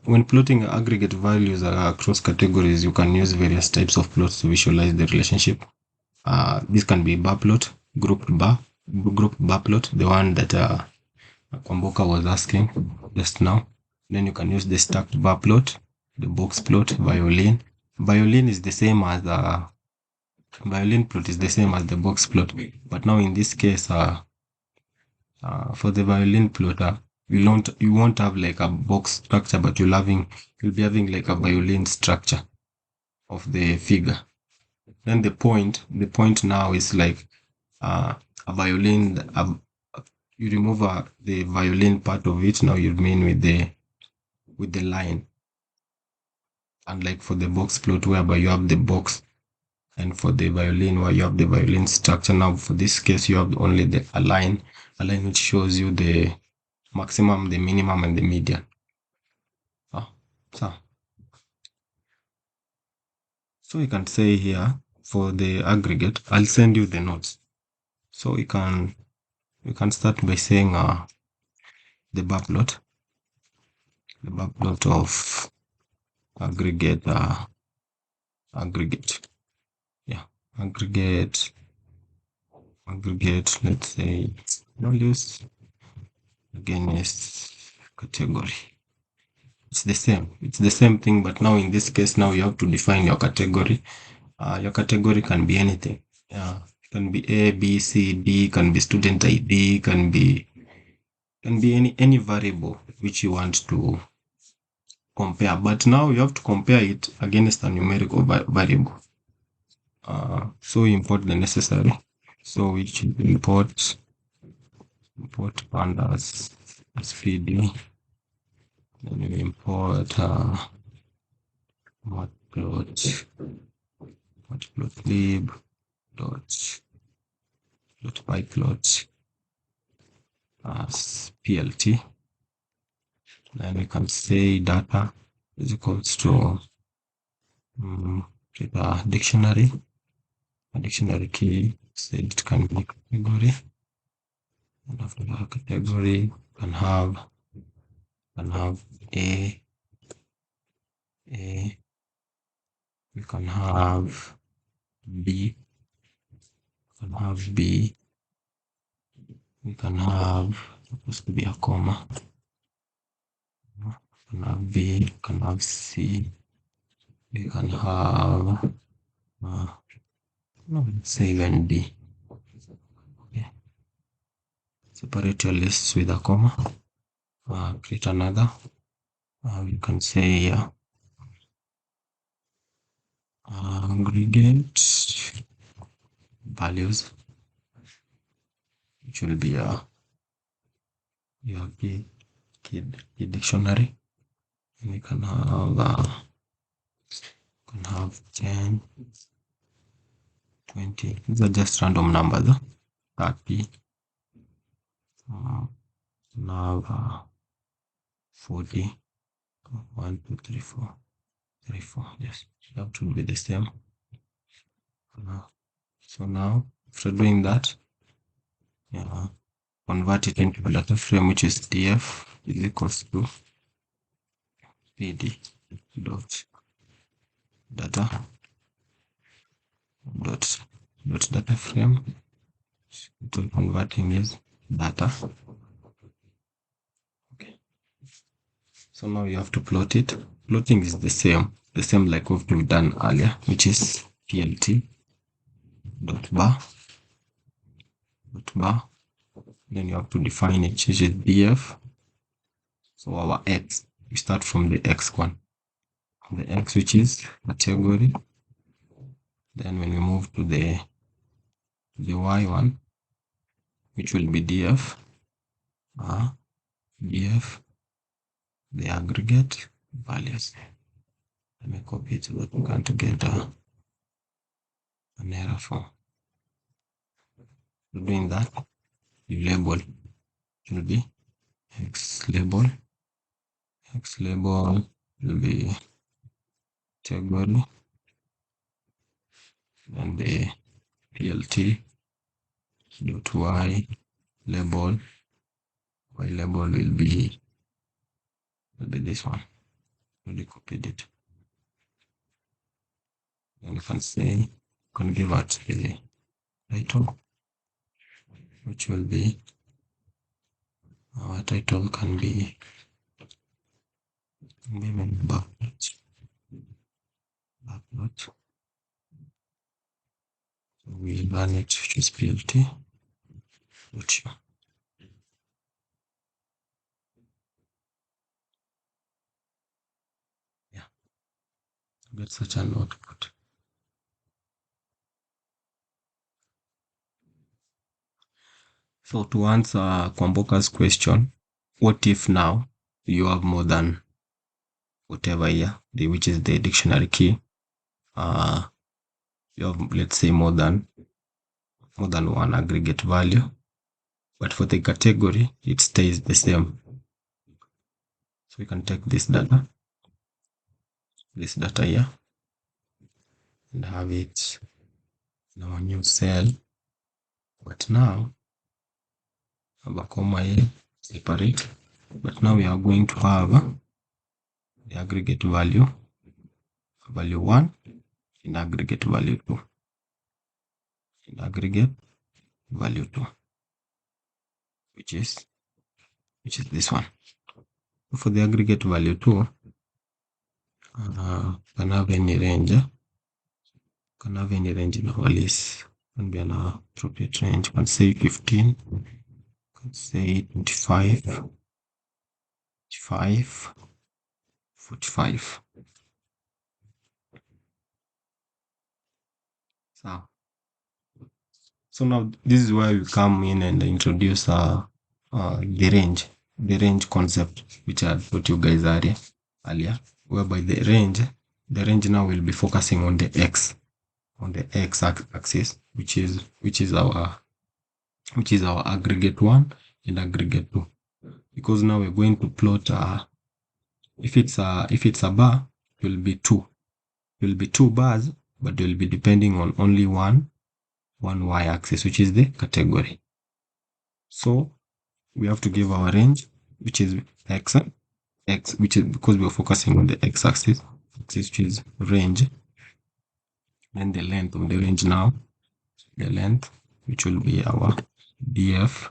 When plotting aggregate values across categories, you can use various types of plots to visualize the relationship. This can be bar plot, grouped bar plot, the one that Kwamboka was asking just now. Then you can use the stacked bar plot, the box plot, violin. Violin is the same as violin plot is the same as the box plot, but now in this case, for the violin plot, you won't have like a box structure, but you'll be having like a violin structure of the figure. Then the point now is like a violin. You remove the violin part of it. Now you remain with the line. And like for the box plot, whereby you have the box, and for the violin, where you have the violin structure. Now for this case, you have only a line which shows you the maximum, the minimum, and the median. So you can say here for the aggregate, I'll send you the notes. So you can start by saying the bar plot of aggregate. Yeah, aggregate. Let's say values against category. It's the same thing, but now in this case, now you have to define your category. Your category can be anything. It can be A, B, C, D, can be student ID, can be any variable which you want to compare. But now you have to compare it against a numerical variable. So you import the necessary. So we should import import pandas as PD. Then we import matplotlib dot pyplot as plt. Then we can say data is equals to a dictionary key. Said it can be category, and after the category can have a, we can have b, we can have supposed to be a comma, we can have b, we can have c, we can have let's say even d. Okay. Separate your lists with a comma. Create another. We can say aggregate values, which will be your key dictionary. And you can have 10, 20. These are just random numbers. 30. Now 40. 1, 2, 3, 4. 3, 4. Yes, that would be the same. So now, after doing that, convert it into a data frame, which is df is equals to pd dot data dot data frame. So converting is data. Okay. So now you have to plot it. Plotting is the same like what we've done earlier, which is plt dot bar. Then you have to define it, which is df. So our x, we start from the x one, the x which is category. Then when we move to the y one, which will be df, the aggregate values. Let me copy it so that we can't get an error for doing that. The label will be x label will be category, and the plt dot y label will be this one. Already copied it. Then you can say, can give it the title, which will be, our title can be backplot. So we run it, which is plt. Yeah, get such an output. So to answer Kwamboka's question, what if now you have more than whatever here, which is the dictionary key, you have, let's say, more than one aggregate value, but for the category it stays the same. So we can take this data here and have it in our new cell, but now have a comma here separate, but now we are going to have the aggregate value 1 in aggregate value 2 in aggregate value 2, which is this one. For the aggregate value 2, can have any range, in our list, can be an appropriate range. Can say 15, can say 25, 45. So now this is where we come in and introduce the range concept, which I had taught you guys earlier, whereby the range now will be focusing on the x axis, which is our aggregate 1 and aggregate 2, because now we're going to plot if it's a bar, it will be 2 bars, but they will be depending on only one y-axis, which is the category. So we have to give our range, which is x, which is because we're focusing on the x-axis, which is range, and the length of the range now, the length, which will be our df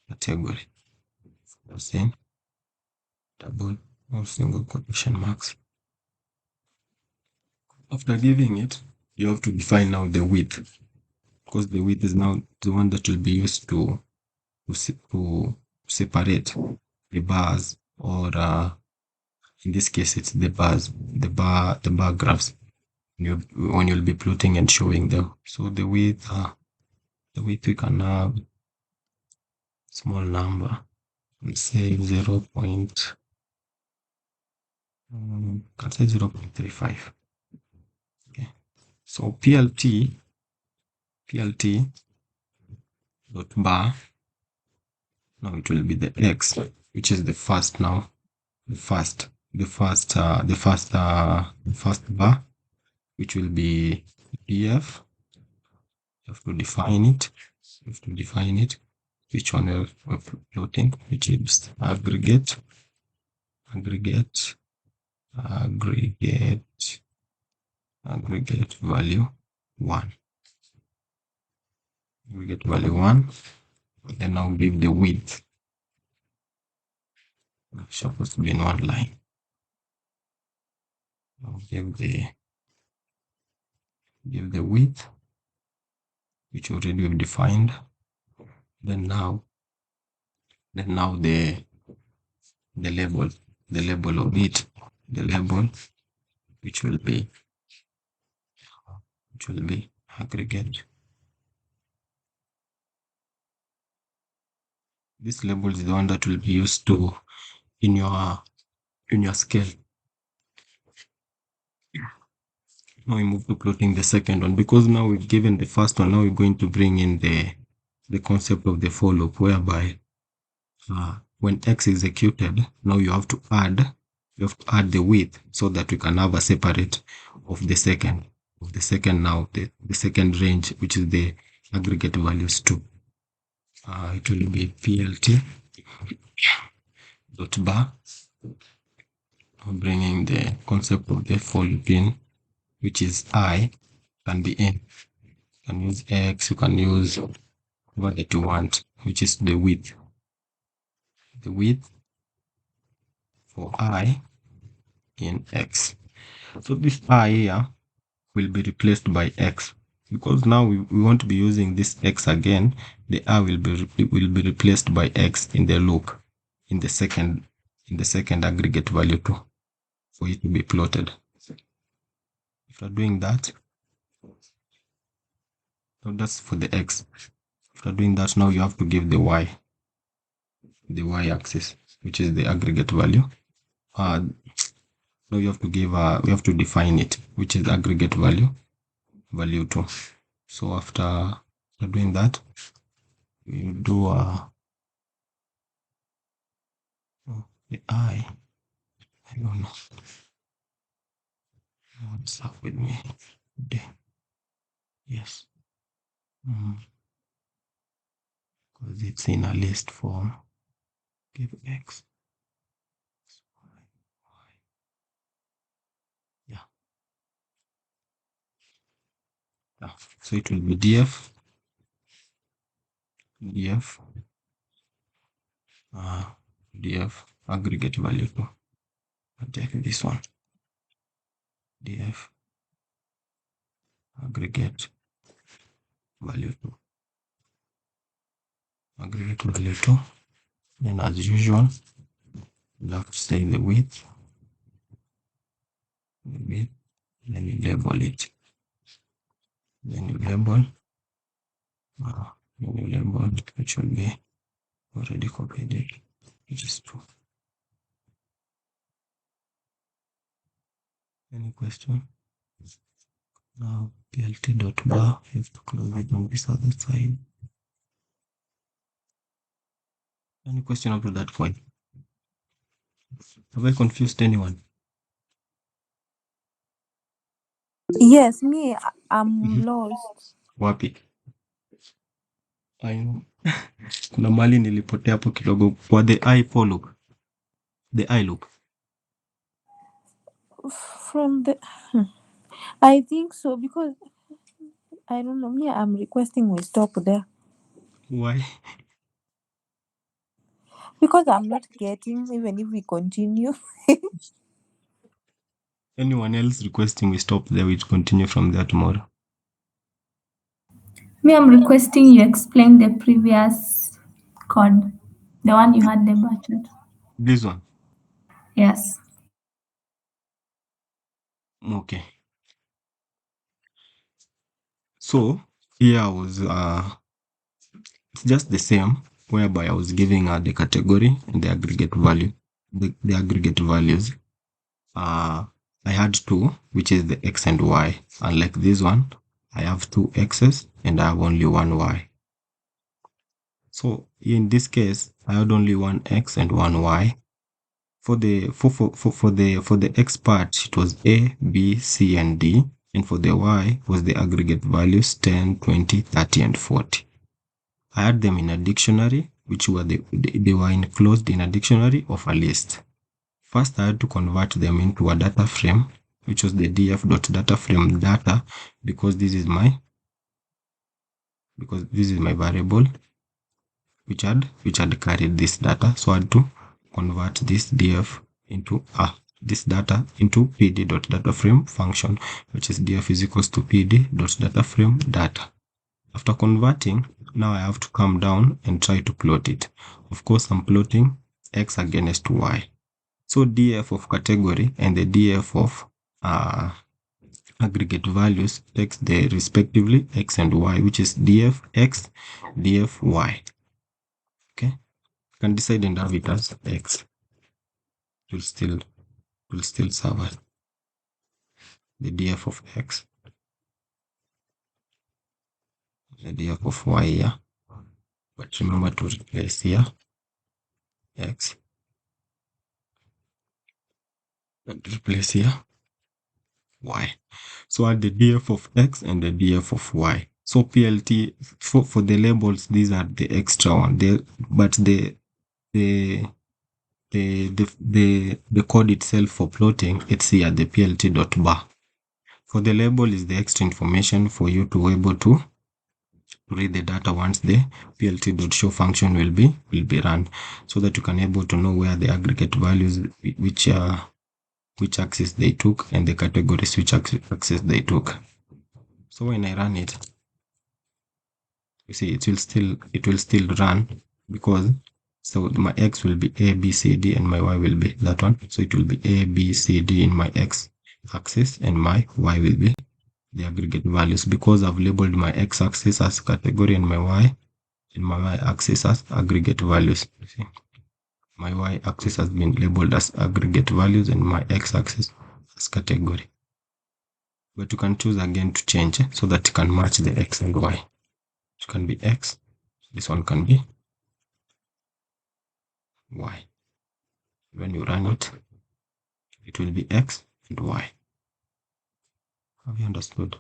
category, same double or single quotation marks. After giving it, you have to define now the width, because the width is now the one that will be used to separate the bars, or in this case it's the bars, the bar graphs, when you'll be plotting and showing them. So the width we can have small number, let's say 0.35. Okay, so plt dot bar, now it will be the x, which is the first now, the first bar, which will be df. You have to define it. Which one we're plotting, which is aggregate value 1. We get value 1, then I'll give the width. It's supposed to be in one line. I'll give the width, which already we've defined. Then now the label of it, which will be aggregate. This label is the one that will be used to in your scale. Now we move to plotting the second one, because now we've given the first one. Now we're going to bring in the concept of the for loop, whereby when x is executed, now you have to add the width, so that we can have a separate of the second now, the second range, which is the aggregate values 2. It will be plt dot bar, bringing the concept of the for loop in, which is I, can be n. You can use x, you can use what that you want, which is the width. The width for I in x. So this I here will be replaced by x, because now we want to be using this x again. The I will be replaced by x in the loop, in the second aggregate value 2, for it to be plotted. After doing that, so that's for the x. After doing that, now you have to give the y-axis, which is the aggregate value. Now you have to give we have to define it, which is aggregate value 2. So after doing that, we do the I don't know what's up with me today. Yes, because it's in a list form. Give x, y. Yeah. So it will be df aggregate value 2. I'll take this one, df aggregate value 2. Aggregate value 2. Then, as usual, we'll have to say the width, then you label it Then you label. Then you label, it should be already copied it, which is true. Any question? Now plt.bar, you have to close it on this other side. Any question up to that point? Have I confused anyone? Yes, me, I'm Mhm. lost. Wapi? I know. Kuna mali nilipotea hapo kidogo kwa the eye look. The eye look. From the I think so, because I don't know, me, I'm requesting we stop there Why? because I'm not getting, even if we continue. Anyone else requesting we stop there, we continue from there tomorrow. Me, I'm requesting you explain the previous code, the one you had the budget. This one. Yes. Okay. So here I was it's just the same, whereby I was giving the category and the aggregate value. The aggregate values. I had two, which is the x and y. Unlike this one, I have two x's and I have only one y. So in this case, I had only one x and one y. For the x part, it was a, b, c, and d, and for the y was the aggregate values 10, 20, 30, and 40. I had them in a dictionary, which were they were enclosed in a dictionary of a list. First, I had to convert them into a data frame, which was the df.dataframe data, because this is my variable, which had carried this data. So I had to convert this df into this data into pd.dataframe function, which is df is equals to pd.dataframe data. After converting, now I have to come down and try to plot it. Of course, I'm plotting x against y. So df of category and the df of aggregate values takes the respectively x and y, which is df x, df y. Okay, you can decide and have it as x. It will still serve as the df of x, the df of y here. But remember to replace here x and replace here y. So add the df of x and the df of y. So PLT for the labels, these are the extra one. But the code itself for plotting, it's here, the plt.bar. For the label is the extra information for you to be able to read the data once the plt.show function will be run, so that you can able to know where the aggregate values, which axis they took, and the categories which axis they took. So when I run it, you see it will still run, because so my x will be a, b, c, d, and my y will be that one. So it will be a, b, c, d in my x axis, and my y will be the aggregate values, because I've labeled my x axis as category and my y axis as aggregate values. You see, my y axis has been labeled as aggregate values and my x axis as category. But you can choose again to change so that you can match the x and y. It can be x, this one can be y. When you run it, it will be x and y. Have you understood?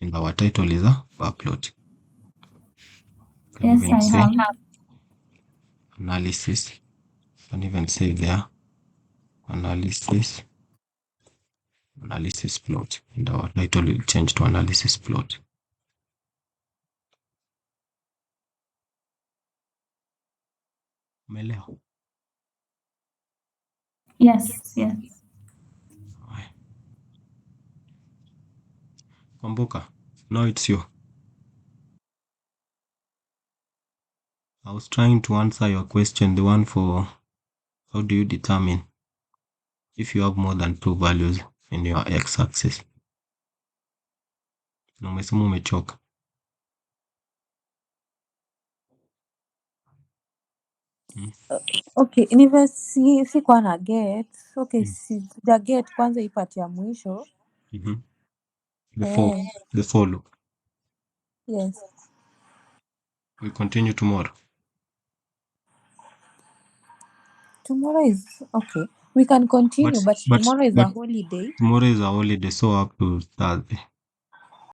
And our title is a bar plot. Yes, I have. Analysis. You can even say there analysis plot, and our title will change to analysis plot. Umeelewa? Yes. Kumbuka, now it's you. I was trying to answer your question, the one for how do you determine if you have more than two values in your x-axis. Na umesema umechoka. Okay, sikuwa na get. Okay, sija get kwanza hii part ya mwisho. The follow. Yes. We continue tomorrow. Tomorrow is okay. We can continue, but tomorrow is a holiday. Tomorrow is a holiday, so up to Thursday.